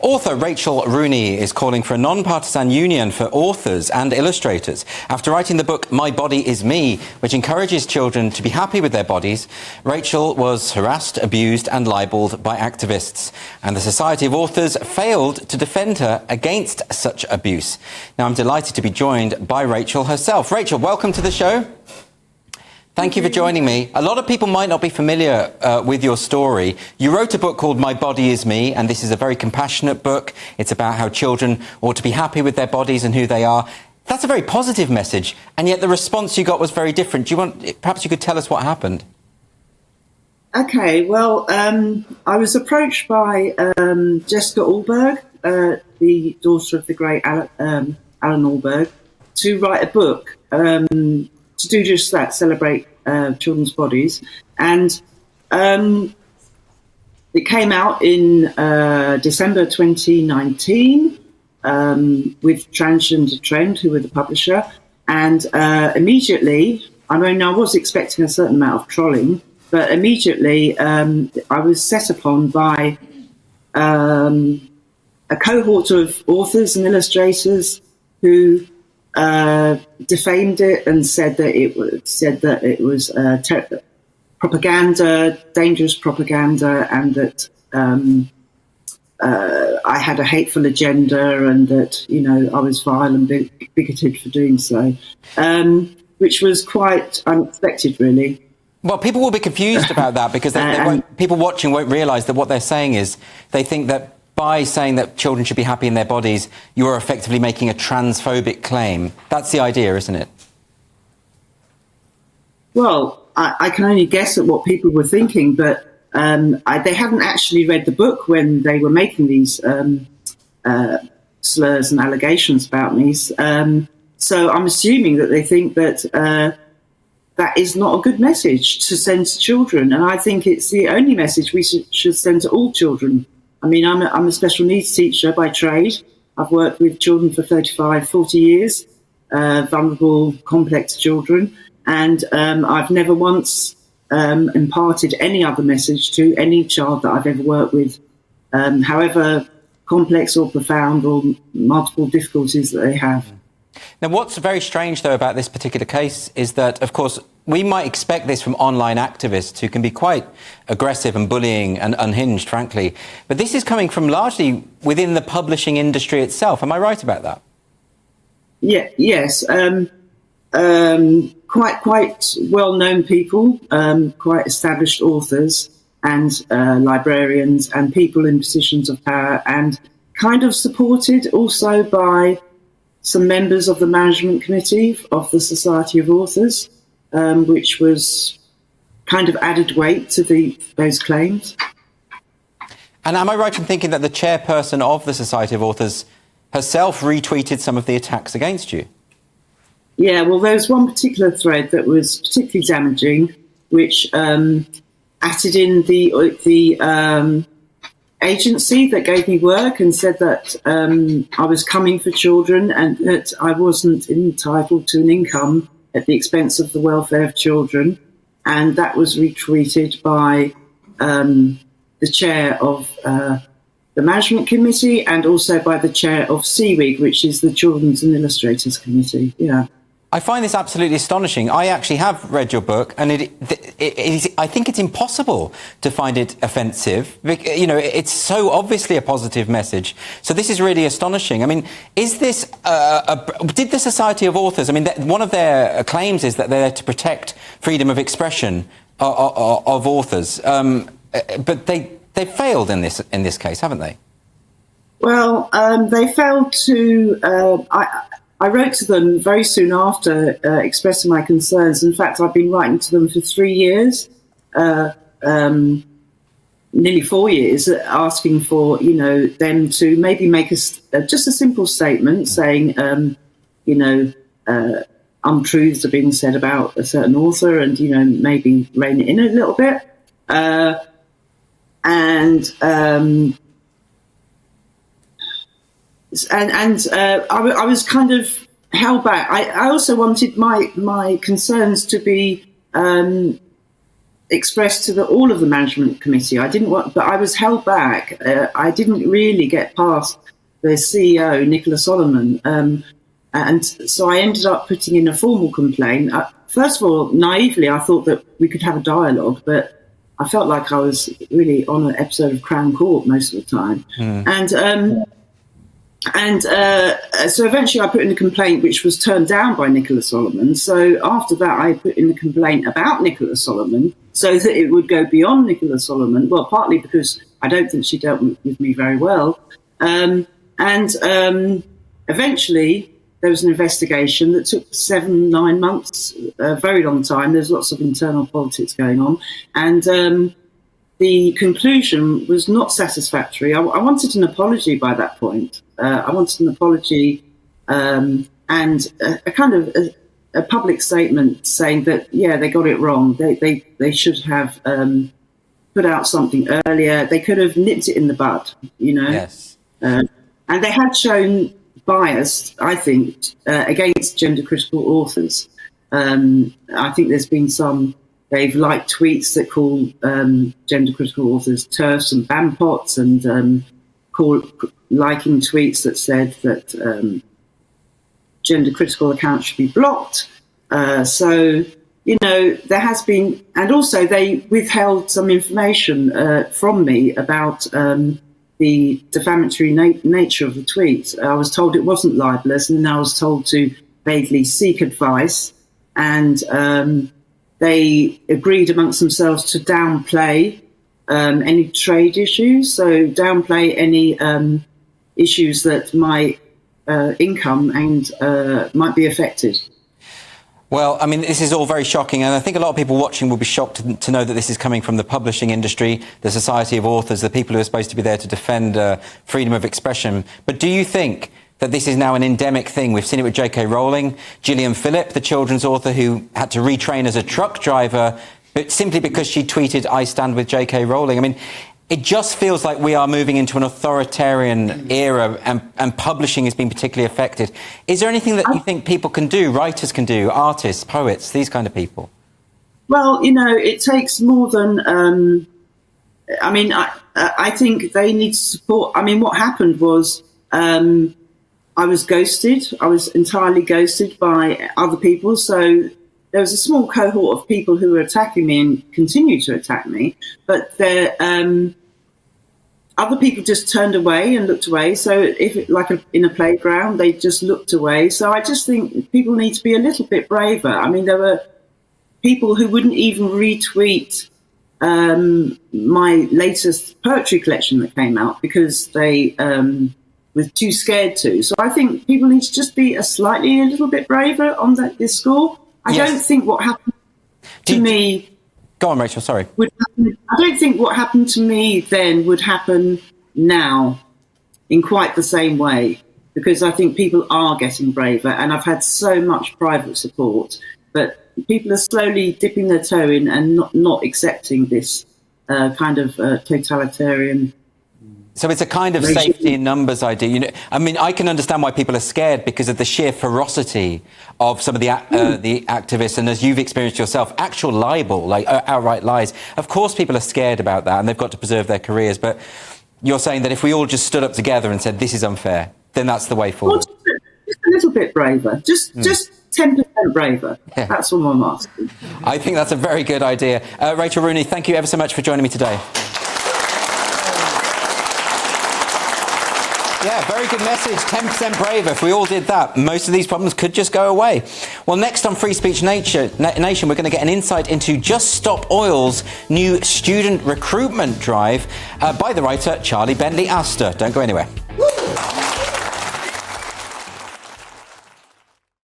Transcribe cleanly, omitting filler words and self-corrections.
Author Rachel Rooney is calling for a non-partisan union for authors and illustrators after writing the book My Body Is Me, which encourages children to be happy with their bodies. Rachel was harassed, abused and libelled by activists, and the Society of Authors failed to defend her against such abuse. Now I'm delighted to be joined by Rachel herself. Rachel, welcome to the show. Thank you for joining me. A lot of people might not be familiar with your story. You wrote a book called My Body Is Me, and this is a very compassionate book. It's about how children ought to be happy with their bodies and who they are. That's a very positive message, and yet the response you got was very different. Perhaps you could tell us what happened? Okay, well, I was approached by Jessica Alberg, the daughter of the great Alan Alberg, to write a book to do just that, celebrate children's bodies. And it came out in December 2019 with Transgender Trend, who were the publisher. And immediately, I mean, I was expecting a certain amount of trolling, but immediately I was set upon by a cohort of authors and illustrators who defamed it and said that it was propaganda, dangerous propaganda, and that I had a hateful agenda, and that I was vile and bigoted for doing so, which was quite unexpected, really. Well, people will be confused about that because people watching won't realise that what they're saying is they think that by saying that children should be happy in their bodies, you are effectively making a transphobic claim. That's the idea, isn't it? Well, I can only guess at what people were thinking, but they hadn't actually read the book when they were making these slurs and allegations about me. So I'm assuming that they think that that is not a good message to send to children. And I think it's the only message we should send to all children. I mean, I'm a special needs teacher by trade. I've worked with children for 35, 40 years, vulnerable, complex children. And I've never once imparted any other message to any child that I've ever worked with, however complex or profound or multiple difficulties that they have. Now, what's very strange, though, about this particular case is that, of course, we might expect this from online activists who can be quite aggressive and bullying and unhinged, frankly. But this is coming from largely within the publishing industry itself. Am I right about that? Yeah, yes. Quite well-known people, quite established authors and librarians and people in positions of power, and kind of supported also by some members of the management committee of the Society of Authors, which was kind of added weight to those claims. And am I right in thinking that the chairperson of the Society of Authors herself retweeted some of the attacks against you? Yeah, well, there was one particular thread that was particularly damaging, which added in the agency that gave me work and said that I was coming for children and that I wasn't entitled to an income at the expense of the welfare of children. And that was retweeted by the chair of the management committee and also by the chair of CWIG, which is the Children's and Illustrators Committee. Yeah. I find this absolutely astonishing. I actually have read your book, and I think it's impossible to find it offensive. It's so obviously a positive message. So this is really astonishing. I mean, is this did the Society of Authors? I mean, one of their claims is that they're there to protect freedom of expression of authors, but they failed in this case, haven't they? Well, they failed to. I wrote to them very soon after expressing my concerns. In fact, I've been writing to them for 3 years, nearly 4 years, asking for, them to maybe make just a simple statement saying, untruths are being said about a certain author and, maybe rein it in a little bit. I was kind of held back. I also wanted my concerns to be expressed to all of the management committee. I didn't want, but I was held back. I didn't really get past the CEO, Nicola Solomon. And so I ended up putting in a formal complaint. First of all, naively, I thought that we could have a dialogue, but I felt like I was really on an episode of Crown Court most of the time. So eventually I put in a complaint which was turned down by Nicola Solomon. So after that, I put in a complaint about Nicola Solomon so that it would go beyond Nicola Solomon. Well, partly because I don't think she dealt with me very well. Eventually there was an investigation that took 7-9 months, a very long time. There's lots of internal politics going on. And the conclusion was not satisfactory. I wanted an apology by that point. I wanted an apology and a kind of a public statement saying that, yeah, they got it wrong. They should have put out something earlier. They could have nipped it in the bud, you know. Yes. And they had shown bias, I think, against gender-critical authors. I think there's been some... They've liked tweets that call gender-critical authors TERFs and BAMPOTs, and liking tweets that said that gender-critical accounts should be blocked. So, you know, there has been... And also they withheld some information from me about the defamatory nature of the tweet. I was told it wasn't libelous, and then I was told to vaguely seek advice, and... they agreed amongst themselves to downplay any trade issues, so downplay any issues that my income and might be affected. Well, I mean, this is all very shocking, and I think a lot of people watching will be shocked to know that this is coming from the publishing industry, the Society of Authors, the people who are supposed to be there to defend freedom of expression. But do you think that this is now an endemic thing? We've seen it with J.K. Rowling, Gillian Phillip, the children's author who had to retrain as a truck driver, but simply because she tweeted, "I stand with J.K. Rowling." I mean, it just feels like we are moving into an authoritarian era, and publishing is being particularly affected. Is there anything that you think people can do, writers can do, artists, poets, these kind of people? Well, you know, it takes more than... I mean, I think they need support. I mean, what happened was... I was ghosted. I was entirely ghosted by other people. So there was a small cohort of people who were attacking me and continue to attack me. But other people just turned away and looked away. So in a playground, they just looked away. So I just think people need to be a little bit braver. I mean, there were people who wouldn't even retweet my latest poetry collection that came out because they... were too scared to. So I think people need to just be a little bit braver on this score. I don't think what happened to me... Go on, Rachel, sorry. I don't think what happened to me then would happen now in quite the same way, because I think people are getting braver, and I've had so much private support, but people are slowly dipping their toe in and not accepting this kind of totalitarian... So it's a kind of safety in numbers idea. You know, I mean, I can understand why people are scared because of the sheer ferocity of some of the activists, and as you've experienced yourself, actual libel, like outright lies. Of course, people are scared about that, and they've got to preserve their careers. But you're saying that if we all just stood up together and said this is unfair, then that's the way forward. Well, just a little bit braver, just 10% braver. Yeah. That's all I'm asking. I think that's a very good idea. Rachel Rooney, thank you ever so much for joining me today. Yeah, very good message. 10% braver. If we all did that, most of these problems could just go away. Well, next on Free Speech Nation, we're going to get an insight into Just Stop Oil's new student recruitment drive by the writer Charlie Bentley Astor. Don't go anywhere.